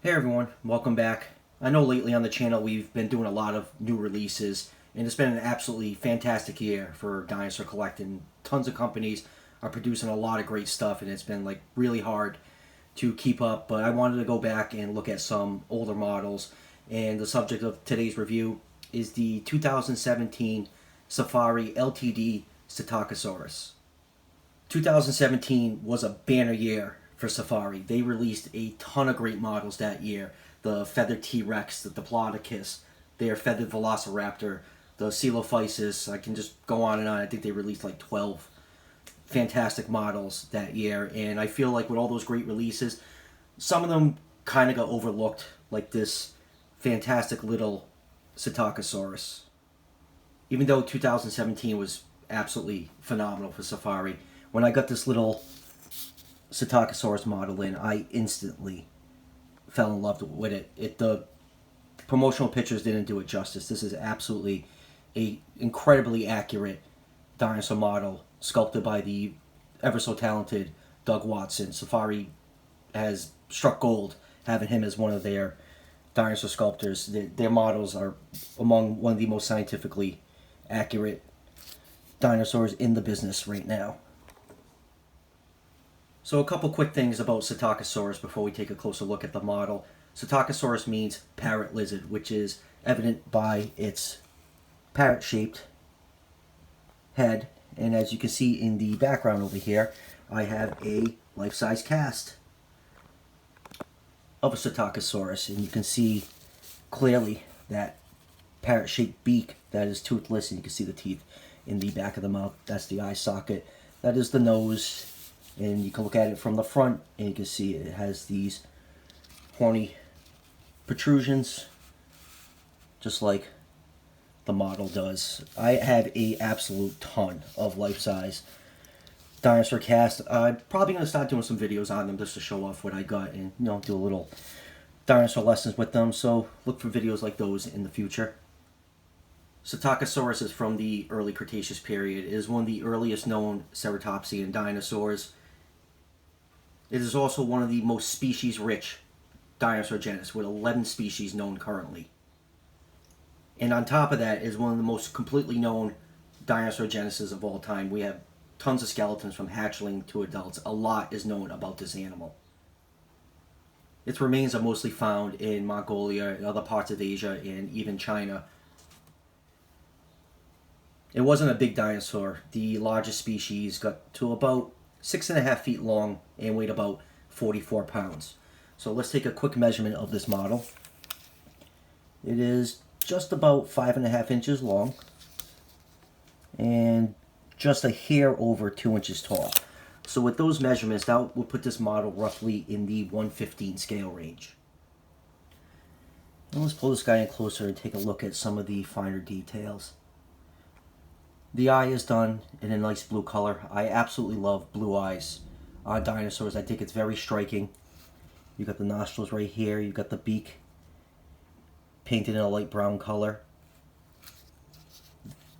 Hey everyone, welcome back. I know lately on the channel we've been doing a lot of new releases, and it's been an absolutely fantastic year for dinosaur collecting. Tons of companies are producing a lot of great stuff, and it's been like really hard to keep up, but I wanted to go back and look at some older models, and the subject of today's review is the 2017 Safari LTD Psittacosaurus. 2017 was a banner year for Safari. They released a ton of great models that year. The feathered T-Rex, the Diplodocus, their feathered Velociraptor, the Coelophysis. I can just go on and on. I think they released like 12 fantastic models that year. And I feel like with all those great releases, some of them kind of got overlooked, like this fantastic little Psittacosaurus. Even though 2017 was absolutely phenomenal for Safari, when I got this little Psittacosaurus model in, I instantly fell in love with it. The promotional pictures didn't do it justice. This is absolutely a incredibly accurate dinosaur model sculpted by the ever so talented Doug Watson. Safari has struck gold having him as one of their dinosaur sculptors. Their models are among one of the most scientifically accurate dinosaurs in the business right now. So a couple quick things about Psittacosaurus before we take a closer look at the model. Psittacosaurus means parrot lizard, which is evident by its parrot-shaped head. And as you can see in the background over here, I have a life-size cast of a Psittacosaurus, and you can see clearly that parrot-shaped beak that is toothless, and you can see the teeth in the back of the mouth. That's the eye socket. That is the nose. And you can look at it from the front, and you can see it has these horny protrusions, just like the model does. I have a absolute ton of life-size dinosaur cast. I'm probably going to start doing some videos on them just to show off what I got and, do a little dinosaur lessons with them. So look for videos like those in the future. Psittacosaurus is from the early Cretaceous period. It is one of the earliest known ceratopsian dinosaurs. It is also one of the most species-rich dinosaur genus, with 11 species known currently. And on top of that is one of the most completely known dinosaur genuses of all time. We have tons of skeletons from hatchling to adults. A lot is known about this animal. Its remains are mostly found in Mongolia and other parts of Asia and even China. It wasn't a big dinosaur. The largest species got to about 6.5 feet long and weighed about 44 pounds. So let's take a quick measurement of this model. It is just about 5.5 inches long and just a hair over 2 inches tall. So with those measurements, that will put this model roughly in the 1/15 scale range. And let's pull this guy in closer and take a look at some of the finer details. The eye is done in a nice blue color. I absolutely love blue eyes on dinosaurs. I think it's very striking. You got the nostrils right here. You got the beak painted in a light brown color.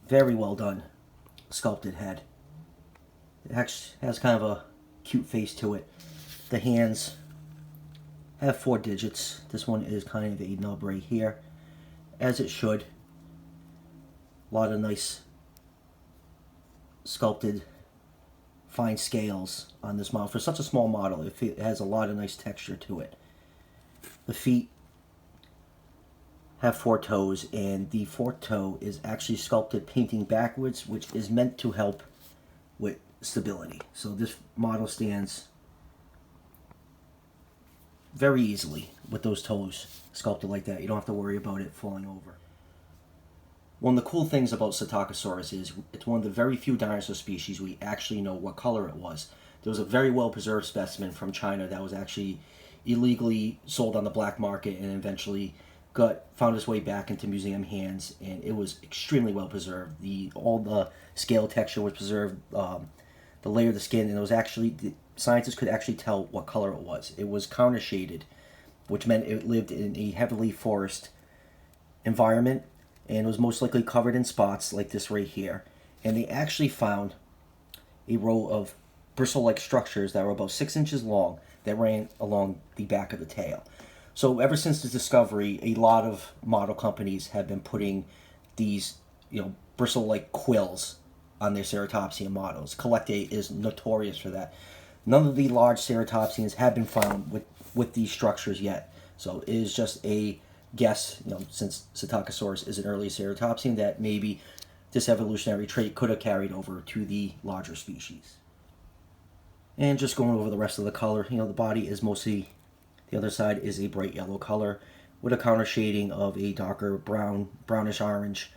Very well done sculpted head. It actually has kind of a cute face to it. The hands have 4 digits. This one is kind of a nub right here, as it should. A lot of nice sculpted fine scales on this model. For such a small model, it has a lot of nice texture to it. The feet have 4 toes, and the 4th toe is actually sculpted painting backwards, which is meant to help with stability. So this model stands very easily with those toes sculpted like that. You don't have to worry about it falling over. One of the cool things about Psittacosaurus is it's one of the very few dinosaur species we actually know what color it was. There was a very well preserved specimen from China that was actually illegally sold on the black market and eventually found its way back into museum hands, and it was extremely well preserved. All the scale texture was preserved, the layer of the skin, and it was actually, scientists could actually tell what color it was. It was counter shaded, which meant it lived in a heavily forest environment, and was most likely covered in spots like this right here. And they actually found a row of bristle-like structures that were about 6 inches long that ran along the back of the tail. So ever since the discovery, a lot of model companies have been putting these, bristle-like quills on their ceratopsian models. Collectae is notorious for that. None of the large ceratopsians have been found with these structures yet. So it is just a guess, since Psittacosaurus is an early ceratopsian, that maybe this evolutionary trait could have carried over to the larger species. And just going over the rest of the color, the body is mostly, the other side is a bright yellow color with a counter shading of a darker brownish orange.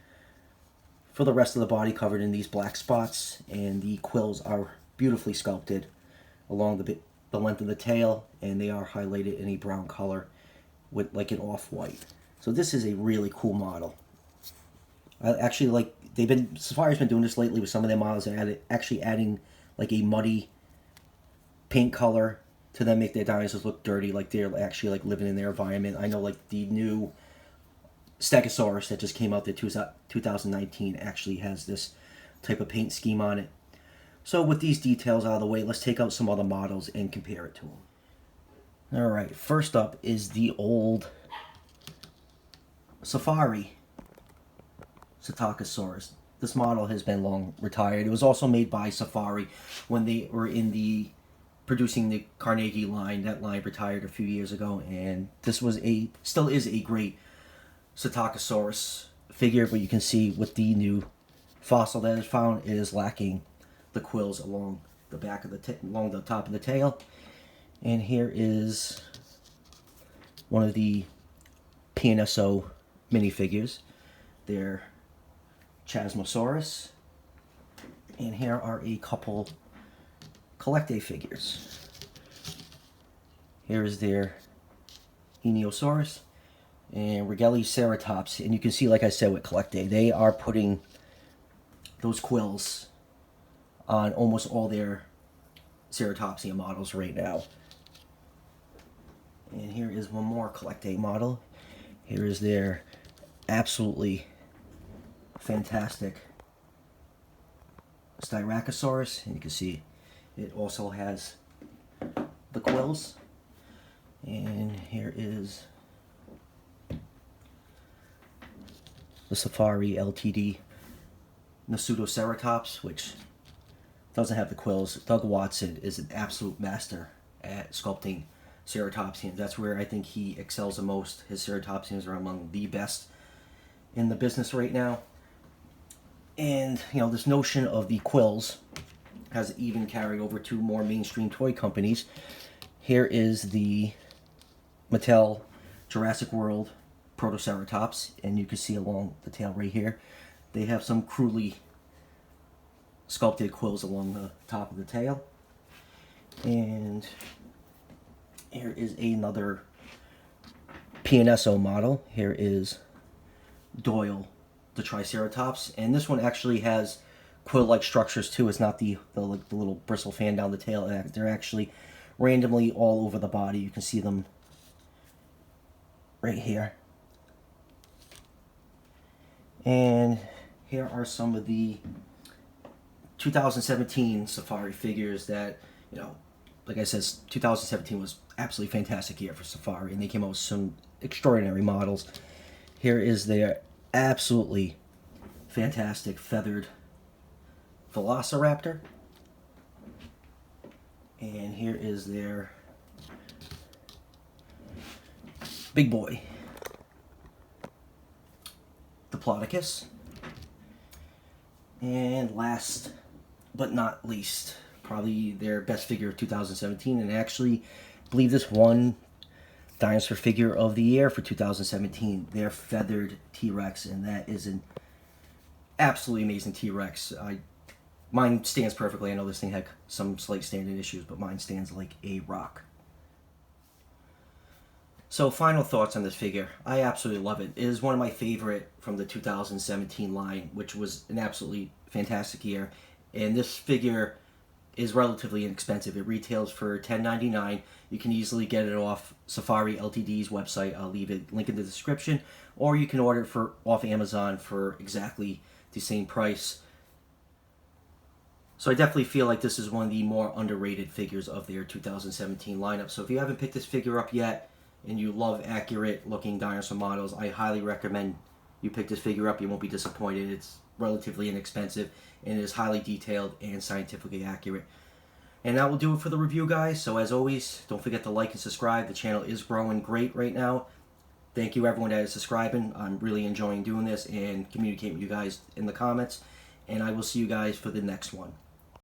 For the rest of the body, covered in these black spots, and the quills are beautifully sculpted along the length of the tail, and they are highlighted in a brown color with like an off-white. So this is a really cool model. I actually like, Safari's been doing this lately with some of their models, and actually adding like a muddy paint color to them, make their dinosaurs look dirty, like they're actually like living in their environment. I know like the new Psittacosaurus that just came out there 2019 actually has this type of paint scheme on it. So with these details out of the way, let's take out some other models and compare it to them. Alright, first up is the old Safari Psittacosaurus. This model has been long retired. It was also made by Safari when they were producing the Carnegie line. That line retired a few years ago, and this was still is a great Psittacosaurus figure, but you can see with the new fossil that is found, it is lacking the quills along the back of along the top of the tail. And here is one of the PNSO minifigures. They're Chasmosaurus, and here are a couple Collectae figures. Here is their Eniosaurus and Ceratops, and you can see, like I said, with Collectae, they are putting those quills on almost all their ceratopsian models right now. And here is one more Collectae model. Here is their absolutely fantastic Styracosaurus, and you can see it also has the quills. And here is the Safari Ltd Pseudoceratops, which doesn't have the quills. Doug Watson is an absolute master at sculpting ceratopsians. That's where I think he excels the most. His ceratopsians are among the best in the business right now. And, this notion of the quills has even carried over to more mainstream toy companies. Here is the Mattel Jurassic World Protoceratops, and you can see along the tail right here, they have some crudely sculpted quills along the top of the tail. And here is another PNSO model. Here is Doyle, the Triceratops, and this one actually has quill-like structures too. It's not the little bristle fan down the tail. They're actually randomly all over the body. You can see them right here. And here are some of the 2017 Safari figures that, like I said, 2017 was absolutely fantastic year for Safari, and they came out with some extraordinary models. Here is their absolutely fantastic feathered Velociraptor. And here is their big boy, Diplodocus. And last but not least, probably their best figure of 2017, and I actually believe this won Dinosaur Figure of the Year for 2017, their feathered T-Rex, and that is an absolutely amazing T-Rex. Mine stands perfectly. I know this thing had some slight standing issues, but mine stands like a rock. So, final thoughts on this figure. I absolutely love it. It is one of my favorite from the 2017 line, which was an absolutely fantastic year. And this figure is relatively inexpensive. It retails for $10.99. You can easily get it off Safari Ltd's website. I'll leave a link in the description. Or you can order it off Amazon for exactly the same price. So I definitely feel like this is one of the more underrated figures of their 2017 lineup. So if you haven't picked this figure up yet, and you love accurate looking dinosaur models, I highly recommend you pick this figure up. You won't be disappointed. It's relatively inexpensive and it is highly detailed and scientifically accurate. And that will do it for the review, guys. So as always, don't forget to like and subscribe. The channel is growing great right now. Thank you everyone that is subscribing. I'm really enjoying doing this and communicating with you guys in the comments. And I will see you guys for the next one.